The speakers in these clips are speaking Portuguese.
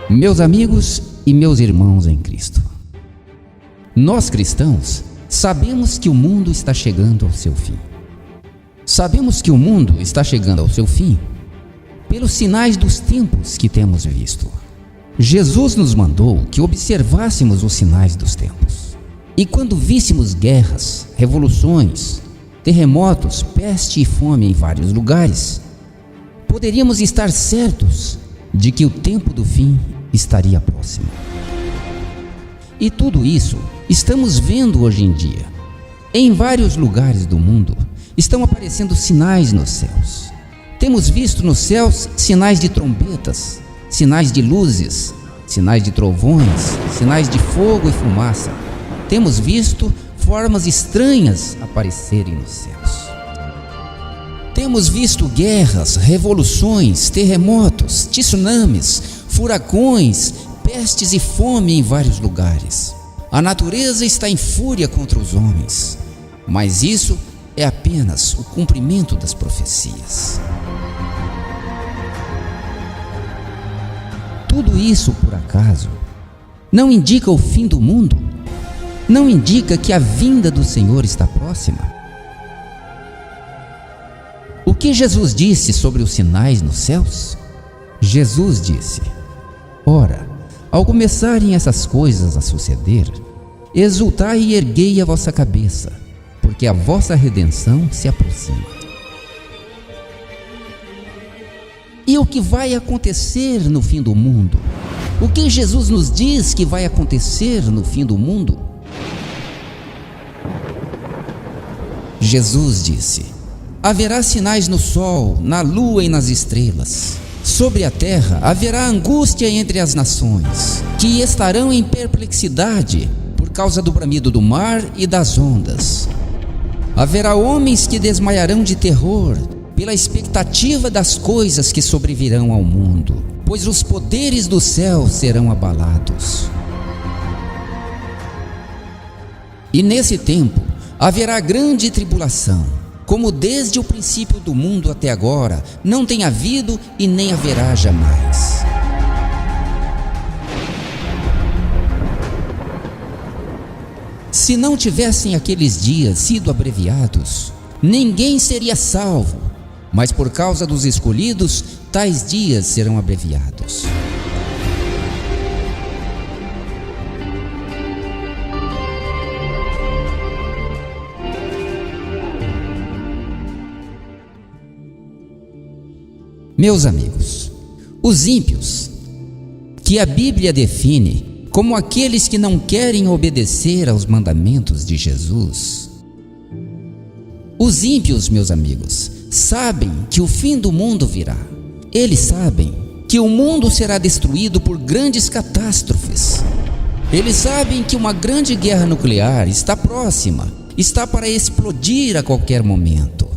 Meus amigos e meus irmãos em Cristo, nós cristãos sabemos que o mundo está chegando ao seu fim. Sabemos que o mundo está chegando ao seu fim pelos sinais dos tempos que temos visto. Jesus nos mandou que observássemos os sinais dos tempos. E quando víssemos guerras, revoluções, terremotos, peste e fome em vários lugares, poderíamos estar certos de que o tempo do fim estaria próximo. E tudo isso estamos vendo hoje em dia. Em vários lugares do mundo estão aparecendo sinais nos céus. Temos visto nos céus sinais de trombetas, sinais de luzes, sinais de trovões, sinais de fogo e fumaça. Temos visto formas estranhas aparecerem nos céus. Temos visto guerras, revoluções, terremotos, tsunamis, furacões, pestes e fome em vários lugares. A natureza está em fúria contra os homens, mas isso é apenas o cumprimento das profecias. Tudo isso, por acaso, não indica o fim do mundo? Não indica que a vinda do Senhor está próxima? O que Jesus disse sobre os sinais nos céus? Jesus disse: ora, ao começarem essas coisas a suceder, exultai e erguei a vossa cabeça, porque a vossa redenção se aproxima. E o que vai acontecer no fim do mundo? O que Jesus nos diz que vai acontecer no fim do mundo? Jesus disse: haverá sinais no sol, na lua e nas estrelas. Sobre a terra haverá angústia entre as nações, que estarão em perplexidade por causa do bramido do mar e das ondas. Haverá homens que desmaiarão de terror pela expectativa das coisas que sobrevirão ao mundo, pois os poderes do céu serão abalados. E nesse tempo haverá grande tribulação, como desde o princípio do mundo até agora não tem havido e nem haverá jamais. Se não tivessem aqueles dias sido abreviados, ninguém seria salvo, mas por causa dos escolhidos, tais dias serão abreviados. Meus amigos, os ímpios, que a Bíblia define como aqueles que não querem obedecer aos mandamentos de Jesus, os ímpios, meus amigos, sabem que o fim do mundo virá. Eles sabem que o mundo será destruído por grandes catástrofes. Eles sabem que uma grande guerra nuclear está próxima, está para explodir a qualquer momento.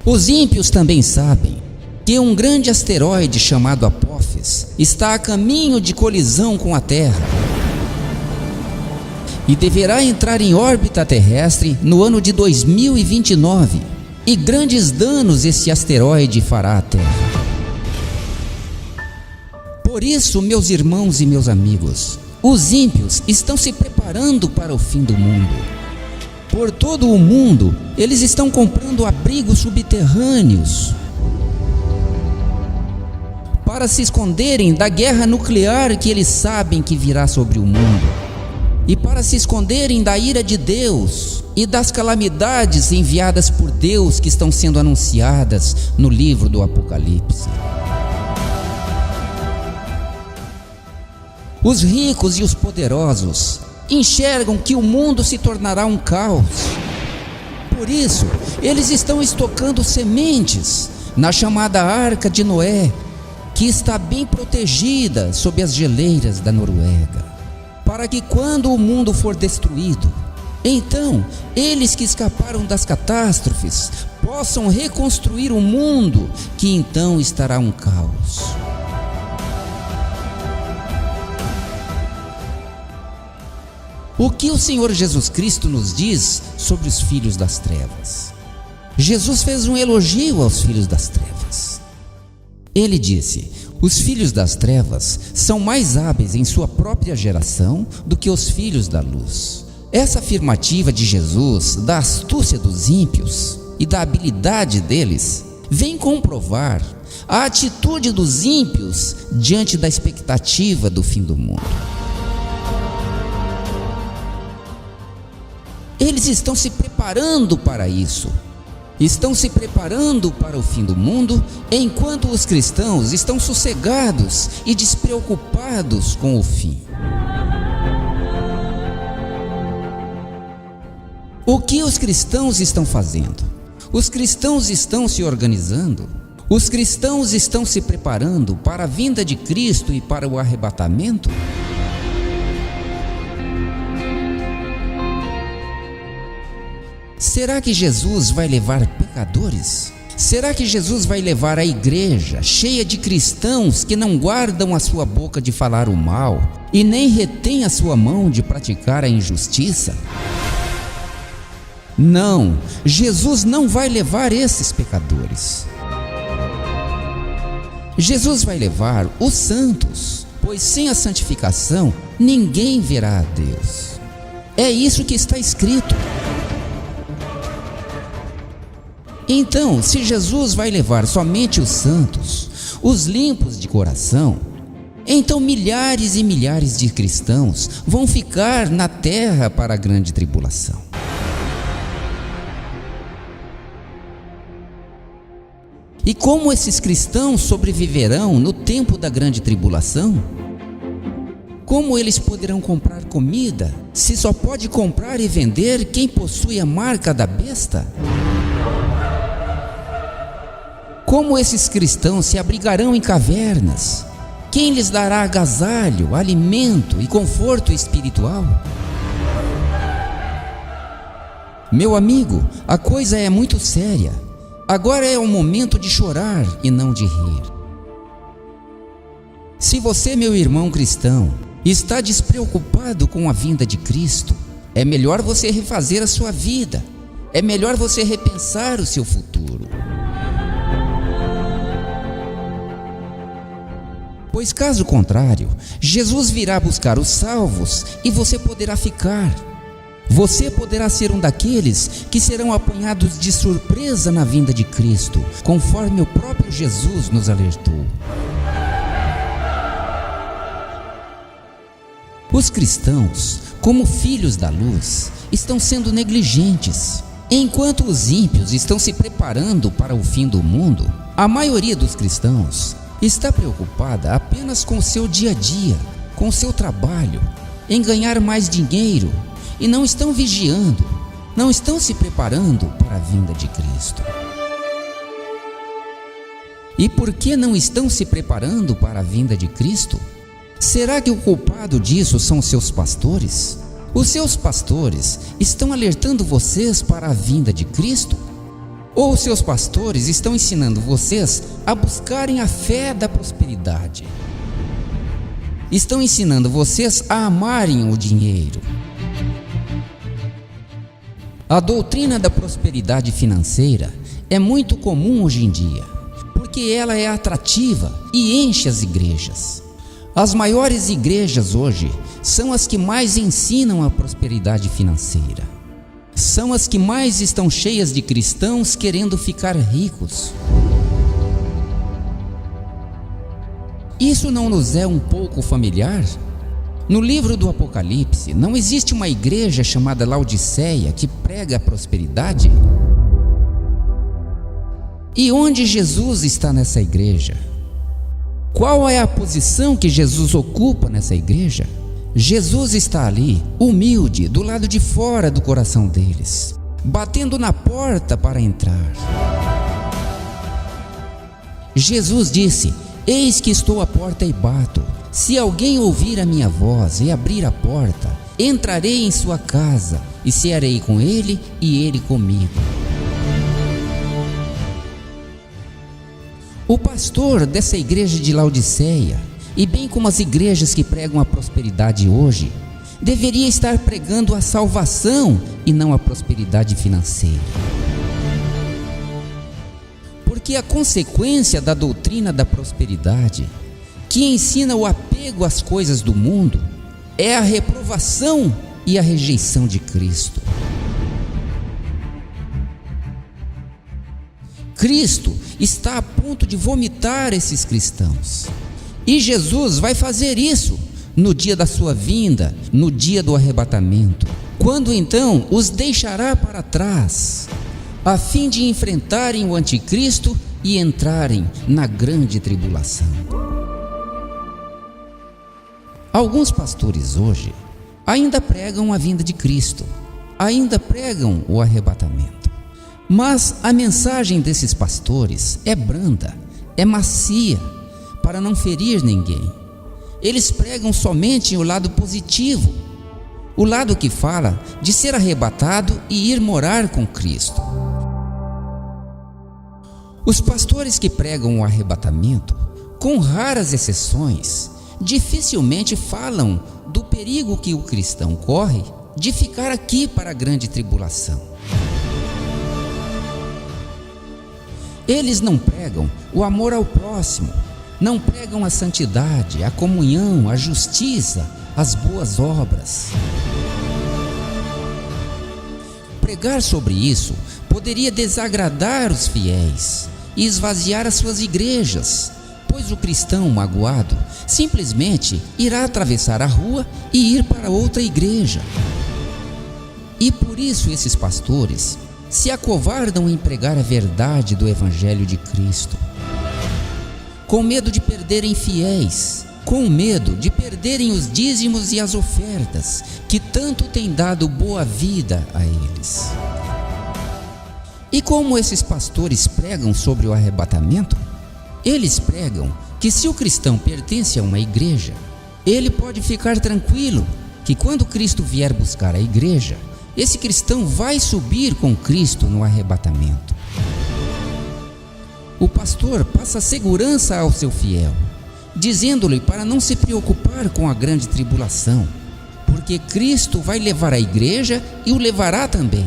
Os ímpios também sabem que um grande asteroide chamado Apófis está a caminho de colisão com a Terra e deverá entrar em órbita terrestre no ano de 2029, e grandes danos esse asteroide fará à Terra. Por isso, meus irmãos e meus amigos, os ímpios estão se preparando para o fim do mundo. Por todo o mundo, eles estão comprando abrigos subterrâneos para se esconderem da guerra nuclear que eles sabem que virá sobre o mundo, e para se esconderem da ira de Deus e das calamidades enviadas por Deus que estão sendo anunciadas no livro do Apocalipse. Os ricos e os poderosos enxergam que o mundo se tornará um caos. Por isso, eles estão estocando sementes na chamada Arca de Noé, que está bem protegida sob as geleiras da Noruega, para que quando o mundo for destruído, então eles que escaparam das catástrofes possam reconstruir o mundo, que então estará um caos. O que o Senhor Jesus Cristo nos diz sobre os filhos das trevas? Jesus fez um elogio aos filhos das trevas. Ele disse: os filhos das trevas são mais hábeis em sua própria geração do que os filhos da luz. Essa afirmativa de Jesus, da astúcia dos ímpios e da habilidade deles, vem comprovar a atitude dos ímpios diante da expectativa do fim do mundo. Eles estão se preparando para isso. Estão se preparando para o fim do mundo, enquanto os cristãos estão sossegados e despreocupados com o fim. O que os cristãos estão fazendo? Os cristãos estão se organizando. Os cristãos estão se preparando para a vinda de Cristo e para o arrebatamento? Será que Jesus vai levar pecadores? Será que Jesus vai levar a igreja cheia de cristãos que não guardam a sua boca de falar o mal e nem retém a sua mão de praticar a injustiça? Não, Jesus não vai levar esses pecadores. Jesus vai levar os santos, pois sem a santificação ninguém verá a Deus. É isso que está escrito. Então, se Jesus vai levar somente os santos, os limpos de coração, então milhares e milhares de cristãos vão ficar na terra para a grande tribulação. E como esses cristãos sobreviverão no tempo da grande tribulação? Como eles poderão comprar comida, se só pode comprar e vender quem possui a marca da besta? Como esses cristãos se abrigarão em cavernas? Quem lhes dará agasalho, alimento e conforto espiritual? Meu amigo, a coisa é muito séria. Agora é o momento de chorar e não de rir. Se você, meu irmão cristão, está despreocupado com a vinda de Cristo, é melhor você refazer a sua vida. É melhor você repensar o seu futuro. Pois caso contrário, Jesus virá buscar os salvos e você poderá ficar. Você poderá ser um daqueles que serão apanhados de surpresa na vinda de Cristo, conforme o próprio Jesus nos alertou. Os cristãos, como filhos da luz, estão sendo negligentes. Enquanto os ímpios estão se preparando para o fim do mundo, a maioria dos cristãos está preocupada apenas com o seu dia a dia, com o seu trabalho, em ganhar mais dinheiro, e não estão vigiando, não estão se preparando para a vinda de Cristo. E por que não estão se preparando para a vinda de Cristo? Será que o culpado disso são os seus pastores? Os seus pastores estão alertando vocês para a vinda de Cristo? Ou os seus pastores estão ensinando vocês a buscarem a fé da prosperidade? Estão ensinando vocês a amarem o dinheiro? A doutrina da prosperidade financeira é muito comum hoje em dia, porque ela é atrativa e enche as igrejas. As maiores igrejas hoje são as que mais ensinam a prosperidade financeira. São as que mais estão cheias de cristãos querendo ficar ricos. Isso não nos é um pouco familiar? No livro do Apocalipse, não existe uma igreja chamada Laodiceia que prega a prosperidade? E onde Jesus está nessa igreja? Qual é a posição que Jesus ocupa nessa igreja? Jesus está ali, humilde, do lado de fora do coração deles, batendo na porta para entrar. Jesus disse: eis que estou à porta e bato. Se alguém ouvir a minha voz e abrir a porta, entrarei em sua casa e cearei com ele e ele comigo. O pastor dessa igreja de Laodiceia, e bem como as igrejas que pregam a prosperidade hoje, deveria estar pregando a salvação e não a prosperidade financeira. Porque a consequência da doutrina da prosperidade, que ensina o apego às coisas do mundo, é a reprovação e a rejeição de Cristo. Cristo está a ponto de vomitar esses cristãos. E Jesus vai fazer isso no dia da sua vinda, no dia do arrebatamento, quando então os deixará para trás, a fim de enfrentarem o anticristo e entrarem na grande tribulação. Alguns pastores hoje ainda pregam a vinda de Cristo, ainda pregam o arrebatamento. Mas a mensagem desses pastores é branda, é macia, para não ferir ninguém. Eles pregam somente o lado positivo, o lado que fala de ser arrebatado e ir morar com Cristo. Os pastores que pregam o arrebatamento, com raras exceções, dificilmente falam do perigo que o cristão corre de ficar aqui para a grande tribulação. Eles não pregam o amor ao próximo, não pregam a santidade, a comunhão, a justiça, as boas obras. Pregar sobre isso poderia desagradar os fiéis e esvaziar as suas igrejas, pois o cristão magoado simplesmente irá atravessar a rua e ir para outra igreja. E por isso esses pastores se acovardam em pregar a verdade do Evangelho de Cristo, com medo de perderem fiéis, com medo de perderem os dízimos e as ofertas que tanto têm dado boa vida a eles. E como esses pastores pregam sobre o arrebatamento, eles pregam que se o cristão pertence a uma igreja, ele pode ficar tranquilo que quando Cristo vier buscar a igreja, esse cristão vai subir com Cristo no arrebatamento. O pastor passa segurança ao seu fiel, dizendo-lhe para não se preocupar com a grande tribulação, porque Cristo vai levar a igreja e o levará também.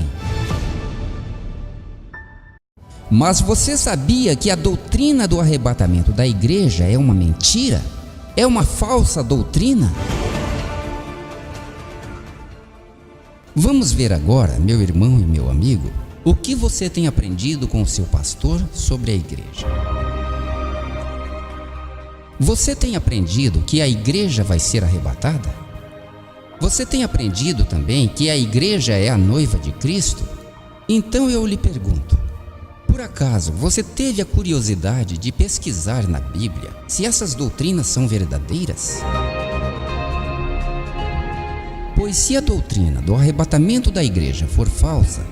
Mas você sabia que a doutrina do arrebatamento da igreja é uma mentira? É uma falsa doutrina? Vamos ver agora, meu irmão e meu amigo, o que você tem aprendido com o seu pastor sobre a igreja. Você tem aprendido que a igreja vai ser arrebatada? Você tem aprendido também que a igreja é a noiva de Cristo? Então eu lhe pergunto, por acaso você teve a curiosidade de pesquisar na Bíblia se essas doutrinas são verdadeiras? Pois se a doutrina do arrebatamento da igreja for falsa,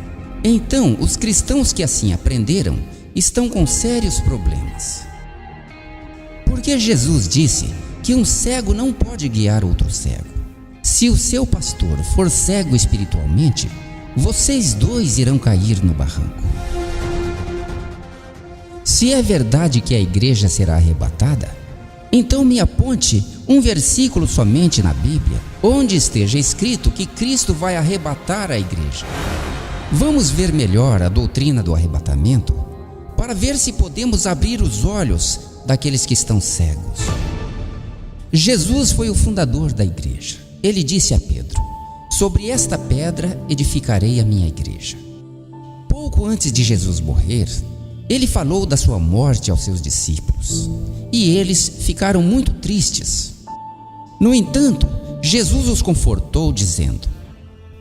então os cristãos que assim aprenderam estão com sérios problemas. Porque Jesus disse que um cego não pode guiar outro cego. Se o seu pastor for cego espiritualmente, vocês dois irão cair no barranco. Se é verdade que a igreja será arrebatada, então me aponte um versículo somente na Bíblia, onde esteja escrito que Cristo vai arrebatar a igreja. Vamos ver melhor a doutrina do arrebatamento, para ver se podemos abrir os olhos daqueles que estão cegos. Jesus foi o fundador da igreja. Ele disse a Pedro: sobre esta pedra edificarei a minha igreja. Pouco antes de Jesus morrer, ele falou da sua morte aos seus discípulos, e eles ficaram muito tristes. No entanto, Jesus os confortou, dizendo: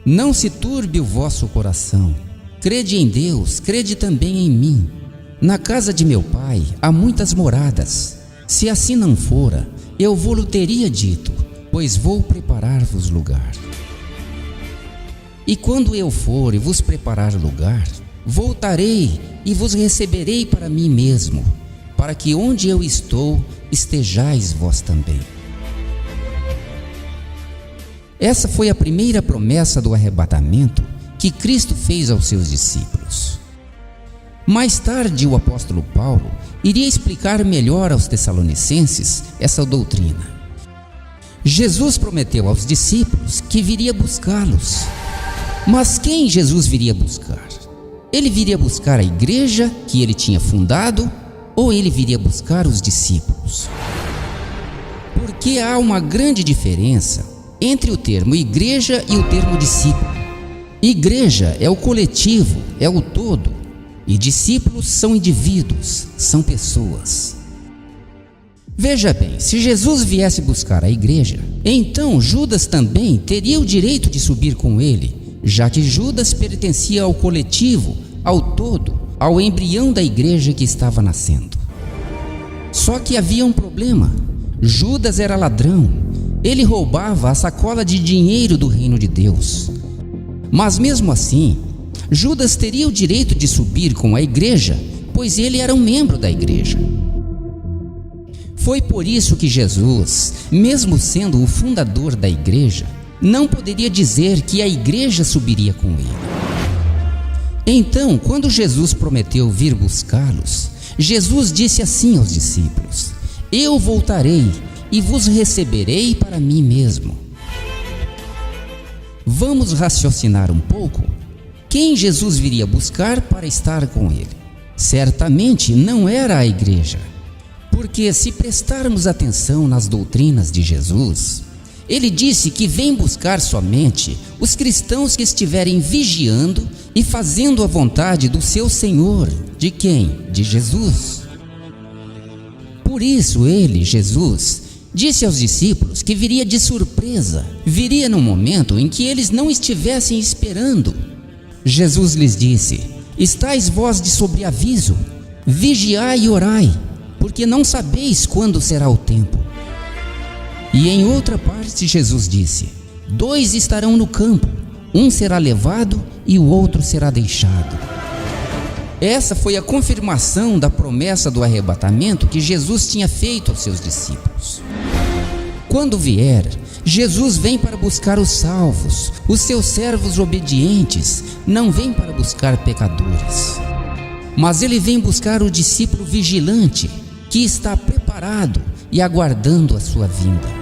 não se turbe o vosso coração, crede em Deus, crede também em mim. Na casa de meu Pai há muitas moradas. Se assim não fora, eu vou-lhe teria dito, pois vou preparar-vos lugar. E quando eu for e vos preparar lugar, voltarei e vos receberei para mim mesmo, para que onde eu estou, estejais vós também. Essa foi a primeira promessa do arrebatamento que Cristo fez aos seus discípulos. Mais tarde, o apóstolo Paulo iria explicar melhor aos Tessalonicenses essa doutrina. Jesus prometeu aos discípulos que viria buscá-los. Mas quem Jesus viria buscar? Ele viria buscar a igreja que ele tinha fundado ou ele viria buscar os discípulos? Porque há uma grande diferença entre o termo igreja e o termo discípulo. Igreja é o coletivo, é o todo, e discípulos são indivíduos, são pessoas. Veja bem, se Jesus viesse buscar a igreja, então Judas também teria o direito de subir com ele, já que Judas pertencia ao coletivo, ao todo, ao embrião da igreja que estava nascendo. Só que havia um problema. Judas era ladrão. Ele roubava a sacola de dinheiro do reino de Deus. Mas mesmo assim, Judas teria o direito de subir com a igreja, pois ele era um membro da igreja. Foi por isso que Jesus, mesmo sendo o fundador da igreja, não poderia dizer que a igreja subiria com ele. Então, quando Jesus prometeu vir buscá-los, Jesus disse assim aos discípulos: Eu voltarei e vos receberei para mim mesmo. Vamos raciocinar um pouco. Quem Jesus viria buscar para estar com ele? Certamente não era a igreja, porque se prestarmos atenção nas doutrinas de Jesus, ele disse que vem buscar somente os cristãos que estiverem vigiando e fazendo a vontade do seu Senhor. De quem? De Jesus. Por isso ele, Jesus, disse aos discípulos que viria de surpresa, viria num momento em que eles não estivessem esperando. Jesus lhes disse: Estais vós de sobreaviso, vigiai e orai, porque não sabeis quando será o tempo. E em outra parte Jesus disse: 2 estarão no campo, um será levado e o outro será deixado. Essa foi a confirmação da promessa do arrebatamento que Jesus tinha feito aos seus discípulos. Quando vier, Jesus vem para buscar os salvos, os seus servos obedientes, não vem para buscar pecadores. Mas ele vem buscar o discípulo vigilante, que está preparado e aguardando a sua vinda.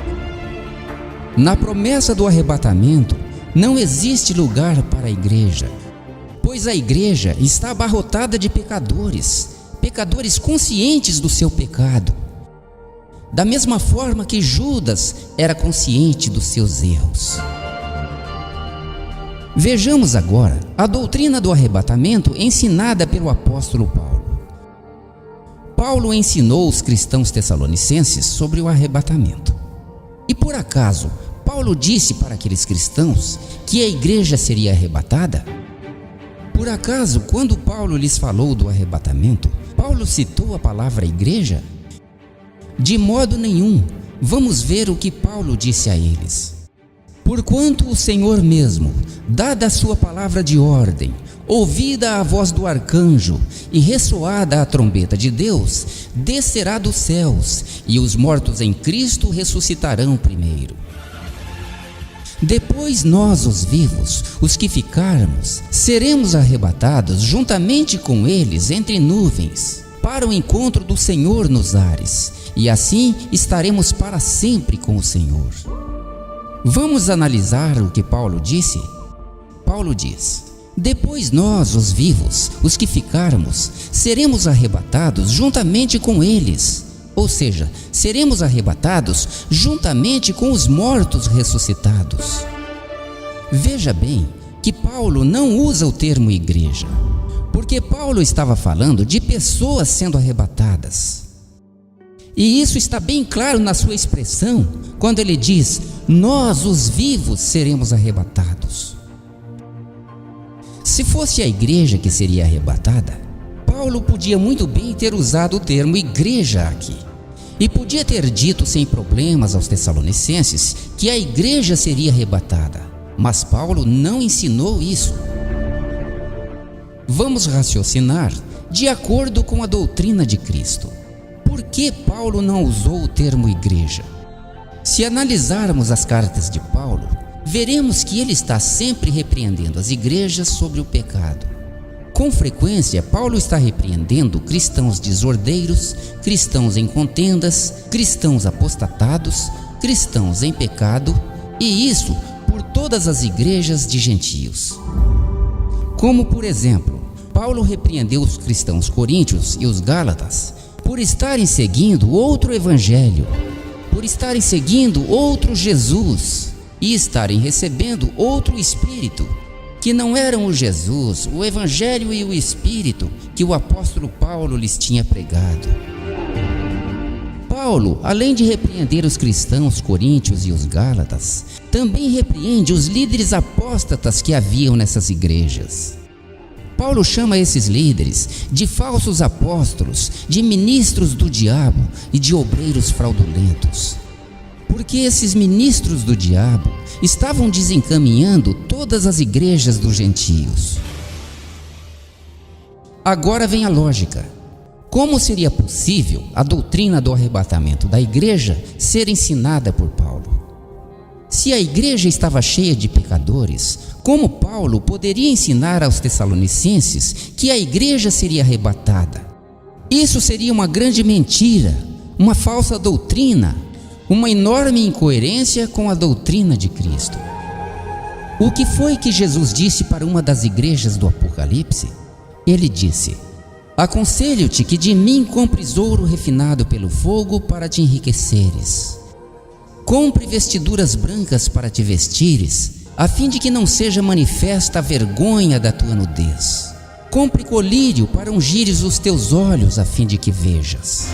Na promessa do arrebatamento, não existe lugar para a igreja, pois a igreja está abarrotada de pecadores, pecadores conscientes do seu pecado. Da mesma forma que Judas era consciente dos seus erros. Vejamos agora a doutrina do arrebatamento ensinada pelo apóstolo Paulo. Paulo ensinou os cristãos tessalonicenses sobre o arrebatamento. E por acaso, Paulo disse para aqueles cristãos que a igreja seria arrebatada? Por acaso, quando Paulo lhes falou do arrebatamento, Paulo citou a palavra igreja? De modo nenhum. Vamos ver o que Paulo disse a eles. Porquanto o Senhor mesmo, dada a sua palavra de ordem, ouvida a voz do arcanjo e ressoada a trombeta de Deus, descerá dos céus, e os mortos em Cristo ressuscitarão primeiro. Depois nós, os vivos, os que ficarmos, seremos arrebatados juntamente com eles entre nuvens, para o encontro do Senhor nos ares, e assim estaremos para sempre com o Senhor. Vamos analisar o que Paulo disse? Paulo diz: depois nós, os vivos, os que ficarmos, seremos arrebatados juntamente com eles. Ou seja, seremos arrebatados juntamente com os mortos ressuscitados. Veja bem que Paulo não usa o termo igreja, porque Paulo estava falando de pessoas sendo arrebatadas. E isso está bem claro na sua expressão, quando ele diz: nós, os vivos, seremos arrebatados. Se fosse a igreja que seria arrebatada, Paulo podia muito bem ter usado o termo igreja aqui, e podia ter dito sem problemas aos tessalonicenses que a igreja seria arrebatada, mas Paulo não ensinou isso. Vamos raciocinar de acordo com a doutrina de Cristo. Por que Paulo não usou o termo igreja? Se analisarmos as cartas de Paulo, veremos que ele está sempre repreendendo as igrejas sobre o pecado. Com frequência, Paulo está repreendendo cristãos desordeiros, cristãos em contendas, cristãos apostatados, cristãos em pecado, e isso por todas as igrejas de gentios. Como, por exemplo, Paulo repreendeu os cristãos coríntios e os gálatas por estarem seguindo outro evangelho, por estarem seguindo outro Jesus e estarem recebendo outro Espírito, que não eram o Jesus, o evangelho e o Espírito que o apóstolo Paulo lhes tinha pregado. Paulo, além de repreender os cristãos coríntios e os gálatas, também repreende os líderes apóstatas que haviam nessas igrejas. Paulo chama esses líderes de falsos apóstolos, de ministros do diabo e de obreiros fraudulentos. Porque esses ministros do diabo estavam desencaminhando todas as igrejas dos gentios. Agora vem a lógica. Como seria possível a doutrina do arrebatamento da igreja ser ensinada por Paulo? Se a igreja estava cheia de pecadores, como Paulo poderia ensinar aos tessalonicenses que a igreja seria arrebatada? Isso seria uma grande mentira, uma falsa doutrina, uma enorme incoerência com a doutrina de Cristo. O que foi que Jesus disse para uma das igrejas do Apocalipse? Ele disse: aconselho-te que de mim compres ouro refinado pelo fogo para te enriqueceres. Compre vestiduras brancas para te vestires, a fim de que não seja manifesta a vergonha da tua nudez. Compre colírio para ungires os teus olhos, a fim de que vejas.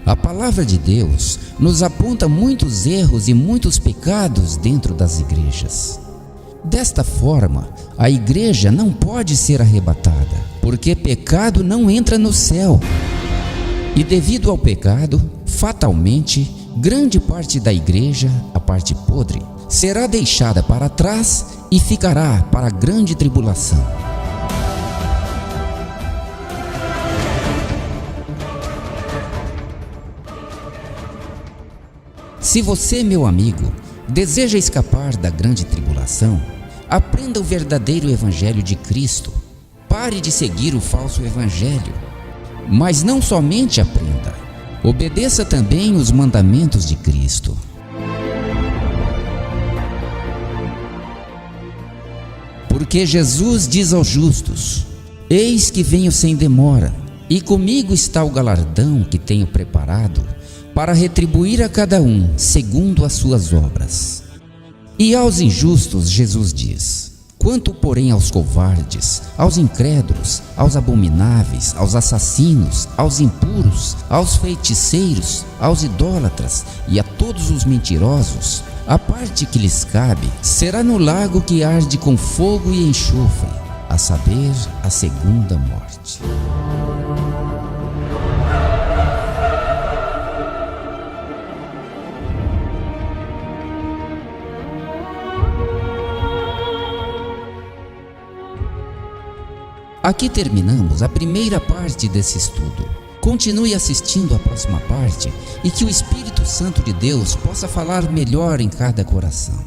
A palavra de Deus nos aponta muitos erros e muitos pecados dentro das igrejas. Desta forma, a igreja não pode ser arrebatada, porque pecado não entra no céu. E devido ao pecado, fatalmente, grande parte da igreja, a parte podre, será deixada para trás e ficará para a grande tribulação. Se você, meu amigo, deseja escapar da grande tribulação, aprenda o verdadeiro evangelho de Cristo. Pare de seguir o falso evangelho. Mas não somente aprenda, obedeça também os mandamentos de Cristo. Porque Jesus diz aos justos: eis que venho sem demora, e comigo está o galardão que tenho preparado, para retribuir a cada um segundo as suas obras. E aos injustos Jesus diz: quanto porém aos covardes, aos incrédulos, aos abomináveis, aos assassinos, aos impuros, aos feiticeiros, aos idólatras e a todos os mentirosos, a parte que lhes cabe será no lago que arde com fogo e enxofre, a saber, a segunda morte. Aqui terminamos a primeira parte desse estudo. Continue assistindo a próxima parte e que o Espírito Santo de Deus possa falar melhor em cada coração.